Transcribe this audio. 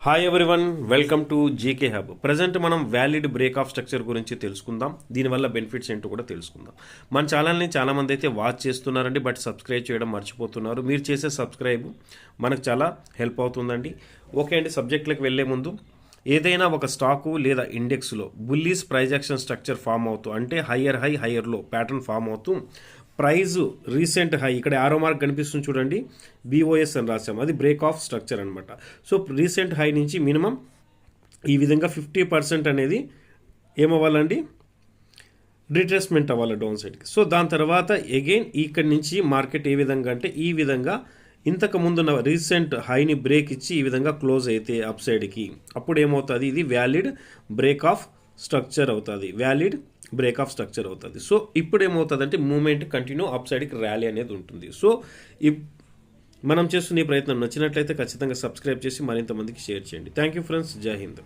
Hi everyone, welcome to GK hub. Present మనం valid break of structure గురించి తెలుసుకుందాం. దీనివల్ల బెనిఫిట్స్ ఏంటో కూడా తెలుసుకుందాం. మన ఛానల్ని చాలామంది అయితే వాచ్ చేస్తున్నారండి, బట్ సబ్స్క్రైబ్ చేయడం మర్చిపోతున్నారు. మీరు చేసే సబ్స్క్రైబ్ మనకు చాలా హెల్ప్ అవుతుందండి. ఓకే అండి, సబ్జెక్ట్లకు వెళ్ళే ముందు ఏదైనా ఒక స్టాకు లేదా ఇండెక్స్లో bullish price action structure form అవుతూ, అంటే higher high higher low pattern form అవుతూ ప్రైజ్ రీసెంట్ హై, ఇక్కడ ఆరో మార్క్ కనిపిస్తుంది చూడండి, బీఓఎస్ అని రాసాము, అది బ్రేక్ ఆఫ్ స్ట్రక్చర్ అనమాట. సో రీసెంట్ హై నుంచి మినిమం ఈ విధంగా 50% అనేది ఏమవ్వాలండి, రిట్రేస్మెంట్ అవ్వాలి డౌన్ సైడ్కి. సో దాని తర్వాత అగైన్ ఇక్కడి నుంచి మార్కెట్ ఏ విధంగా అంటే ఈ విధంగా ఇంతకు ముందున్న రీసెంట్ హైని బ్రేక్ ఇచ్చి ఈ విధంగా క్లోజ్ అయితే అప్ సైడ్కి, అప్పుడు ఏమవుతుంది, ఇది వ్యాలిడ్ బ్రేక్ ఆఫ్ స్ట్రక్చర్ అవుతుంది, వ్యాలిడ్ బ్రేక్ ఆఫ్ స్ట్రక్చర్ అవుతుంది. సో ఇప్పుడు ఏమవుతుందంటే మూమెంట్ కంటిన్యూ అప్ సైడ్కి ర్యాలీ అనేది ఉంటుంది. సో మనం చేస్తున్న ఈ ప్రయత్నం నచ్చినట్లయితే ఖచ్చితంగా సబ్స్క్రైబ్ చేసి మరింత మందికి షేర్ చేయండి. థ్యాంక్ యూ ఫ్రెండ్స్, జై హింద్.